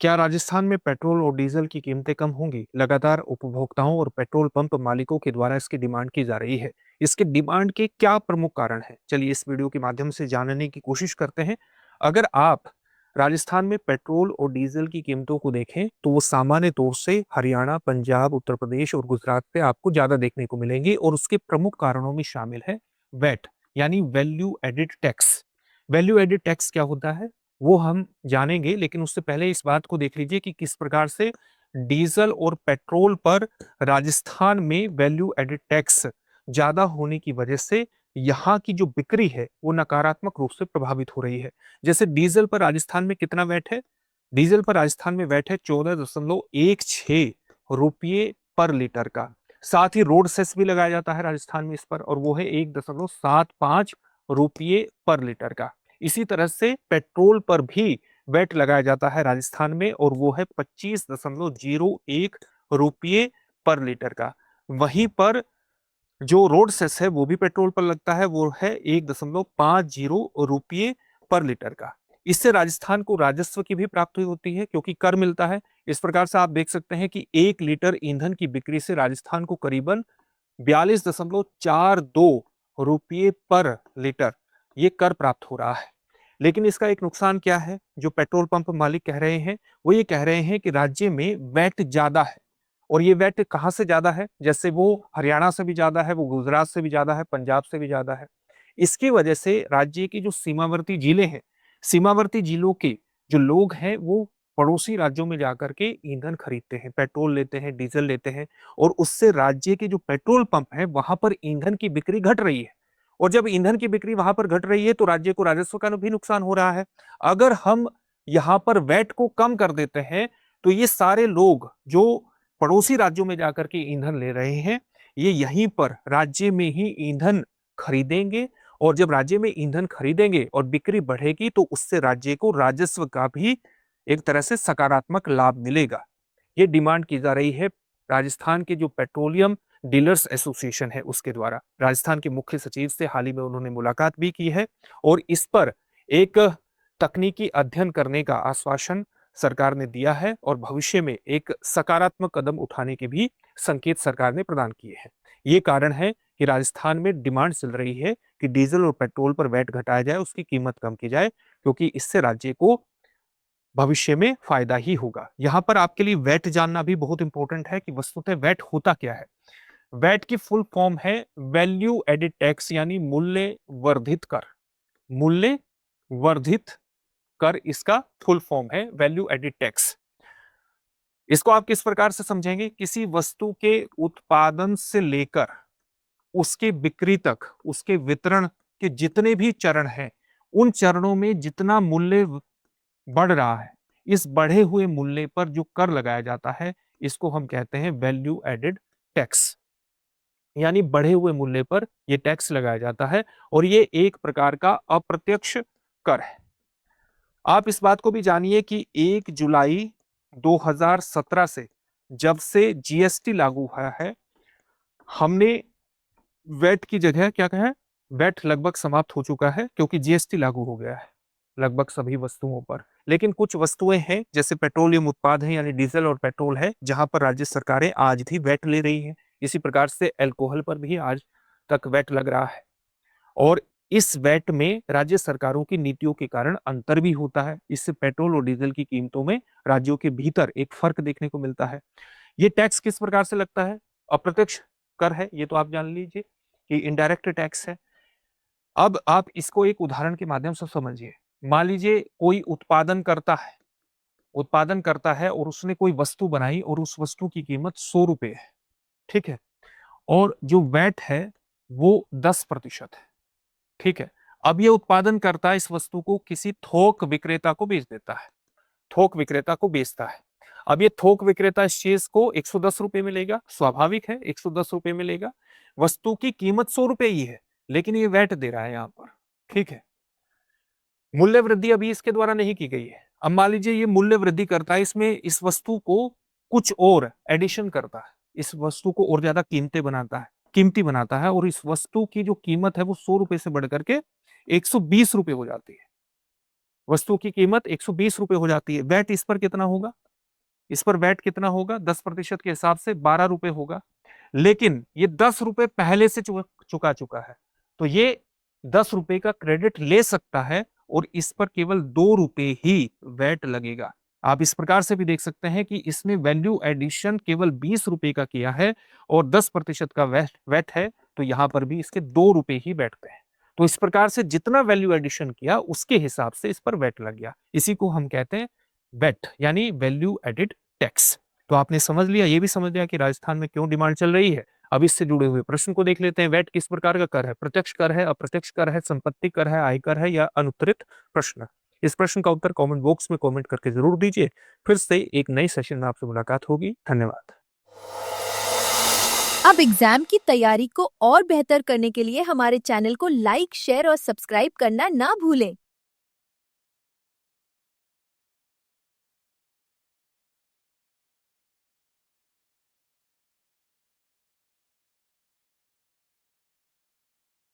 क्या राजस्थान में पेट्रोल और डीजल की कीमतें कम होंगी? लगातार उपभोक्ताओं और पेट्रोल पंप मालिकों के द्वारा इसकी डिमांड की जा रही है। इसकी डिमांड के क्या प्रमुख कारण हैं? चलिए इस वीडियो के माध्यम से जानने की कोशिश करते हैं। अगर आप राजस्थान में पेट्रोल और डीजल की कीमतों को देखें, तो वो सामान्य तौर से हरियाणा, पंजाब, उत्तर प्रदेश और गुजरात पे आपको ज़्यादा देखने को मिलेंगी और उसके प्रमुख कारणों में शामिल है वैट यानी value added tax. Value added tax क्या होता है? वो हम जानेंगे, लेकिन उससे पहले इस बात को देख लीजिए कि किस प्रकार से डीजल और पेट्रोल पर राजस्थान में वैल्यू एडेड टैक्स ज्यादा होने की वजह से यहाँ की जो बिक्री है वो नकारात्मक रूप से प्रभावित हो रही है। जैसे डीजल पर राजस्थान में कितना वैट है? डीजल पर राजस्थान में वैट है 14.16 रुपये पर लीटर का। साथ ही रोड सेस भी लगाया जाता है राजस्थान में इस पर, और वो है 1.75 रुपये पर लीटर का। इसी तरह से पेट्रोल पर भी वैट लगाया जाता है राजस्थान में, और वो है 25.01 रुपये पर लीटर का। वहीं पर जो रोड सेस है वो भी पेट्रोल पर लगता है, वो है 1.50 रुपये पर लीटर का। इससे राजस्थान को राजस्व की भी प्राप्ति होती है क्योंकि कर मिलता है। इस प्रकार से आप देख सकते हैं कि 1 लीटर ईंधन की बिक्री से राजस्थान को करीबन 42.42 रुपये पर लीटर ये कर प्राप्त हो रहा है। लेकिन इसका एक नुकसान क्या है जो पेट्रोल पंप मालिक कह रहे हैं? वो ये कह रहे हैं कि राज्य में वैट ज्यादा है। और ये वैट कहाँ से ज्यादा है? जैसे वो हरियाणा से भी ज्यादा है, वो गुजरात से भी ज्यादा है, पंजाब से भी ज्यादा है। इसकी वजह से राज्य की जो सीमावर्ती जिले हैं, सीमावर्ती जिलों के जो लोग हैं वो पड़ोसी राज्यों में जाकर के ईंधन खरीदते हैं, पेट्रोल लेते हैं, डीजल लेते हैं, और उससे राज्य के जो पेट्रोल पंप है वहां पर ईंधन की बिक्री घट रही है। और जब ईंधन की बिक्री वहां पर घट रही है तो राज्य को राजस्व का भी नुकसान हो रहा है। अगर हम यहाँ पर वैट को कम कर देते हैं तो ये सारे लोग जो पड़ोसी राज्यों में जाकर के ईंधन ले रहे हैं, ये यहीं पर राज्य में ही ईंधन खरीदेंगे। और जब राज्य में ईंधन खरीदेंगे और बिक्री बढ़ेगी तो उससे राज्य को राजस्व का भी एक तरह से सकारात्मक लाभ मिलेगा। ये डिमांड की जा रही है राजस्थान के जो पेट्रोलियम डीलर्स एसोसिएशन है उसके द्वारा। राजस्थान के मुख्य सचिव से हाल ही में उन्होंने मुलाकात भी की है और इस पर एक तकनीकी अध्ययन करने का आश्वासन सरकार ने दिया है और भविष्य में एक सकारात्मक कदम उठाने के भी संकेत सरकार ने प्रदान किए हैं। ये कारण है कि राजस्थान में डिमांड चल रही है कि डीजल और पेट्रोल पर वैट घटाया जाए, उसकी कीमत कम की जाए, क्योंकि इससे राज्य को भविष्य में फायदा ही होगा। यहाँ पर आपके लिए वैट जानना भी बहुत इंपॉर्टेंट है कि वस्तुतः वैट होता क्या है। वैट की फुल फॉर्म है वैल्यू एडिड टैक्स यानी मूल्य वर्धित कर। मूल्य वर्धित कर इसका फुल फॉर्म है वैल्यू एडिड टैक्स। इसको आप किस प्रकार से समझेंगे? किसी वस्तु के उत्पादन से लेकर उसके बिक्री तक, उसके वितरण के जितने भी चरण हैं, उन चरणों में जितना मूल्य बढ़ रहा है, इस बढ़े हुए मूल्य पर जो कर लगाया जाता है, इसको हम कहते हैं वैल्यू एडेड टैक्स। यानी बढ़े हुए मूल्य पर यह टैक्स लगाया जाता है और ये एक प्रकार का अप्रत्यक्ष कर है। आप इस बात को भी जानिए कि 1 जुलाई 2017 से जब से जीएसटी लागू हुआ है, हमने वैट की जगह क्या कहा है? वैट लगभग समाप्त हो चुका है क्योंकि जीएसटी लागू हो गया है लगभग सभी वस्तुओं पर। लेकिन कुछ वस्तुएं हैं जैसे पेट्रोलियम उत्पाद हैं यानी डीजल और पेट्रोल है, जहां पर राज्य सरकारें आज भी वैट ले रही हैं। इसी प्रकार से अल्कोहल पर भी आज तक वैट लग रहा है और इस वैट में राज्य सरकारों की नीतियों के कारण अंतर भी होता है। इससे पेट्रोल और डीजल की कीमतों में राज्यों के भीतर एक फर्क देखने को मिलता है। ये टैक्स किस प्रकार से लगता है? अप्रत्यक्ष कर है, ये तो आप जान लीजिए कि इनडायरेक्ट टैक्स है। अब आप इसको एक उदाहरण के माध्यम से समझिए। मान लीजिए कोई उत्पादन करता है और उसने कोई वस्तु बनाई और उस वस्तु की कीमत 100 रुपए है, ठीक है, और जो वैट है वो 10% है, ठीक है। अब ये उत्पादन करता है इस वस्तु को किसी थोक विक्रेता को बेच देता है, थोक विक्रेता को बेचता है। अब ये थोक विक्रेता इस चीज को 110 रुपए में लेगा, स्वाभाविक है 110 रुपए में लेगा। वस्तु की कीमत 100 रुपए ही है, लेकिन ये वैट दे रहा है यहाँ पर, ठीक है। मूल्य वृद्धि अभी इसके द्वारा नहीं की गई है। अब मान लीजिए ये मूल्य वृद्धि करता है, इसमें इस वस्तु को कुछ और एडिशन करता है, इस वस्तु को और ज्यादा कीमती बनाता है और इस वस्तु की जो कीमत है वो 100 रुपए से बढ़ करके 120 रुपए हो जाती है। वस्तु की कीमत 120 रुपए हो जाती है। वैट इस पर कितना होगा? इस पर वैट कितना होगा? 10% के हिसाब से 12 रुपए होगा। लेकिन ये 10 रुपए पहले से चुका चुका है, तो ये 10 रुपए का क्रेडिट ले सकता है और इस पर केवल 2 रुपए ही वैट लगेगा। आप इस प्रकार से भी देख सकते हैं कि इसमें वैल्यू एडिशन केवल 20 रुपए का किया है और 10% का वैट है, तो यहां पर भी इसके 2 रुपए ही बैठते हैं। तो इस प्रकार से जितना वैल्यू एडिशन किया उसके हिसाब से इस पर वैट लग गया। इसी को हम कहते हैं वैट, यानी वैल्यू एडिड टैक्स। तो आपने समझ लिया, ये भी समझ लिया कि राजस्थान में क्यों डिमांड चल रही है। अब इससे जुड़े हुए प्रश्न को देख लेते हैं। वैट किस प्रकार का कर है? प्रत्यक्ष कर है, अप्रत्यक्ष कर है, संपत्ति कर है, आयकर है या अनुत्तरित प्रश्न? इस प्रश्न का उत्तर कमेंट बॉक्स में कमेंट करके जरूर दीजिए। फिर से एक नई सेशन में आपसे मुलाकात होगी। धन्यवाद। अब एग्जाम की तैयारी को और बेहतर करने के लिए हमारे चैनल को लाइक, शेयर और सब्सक्राइब करना ना भूलें।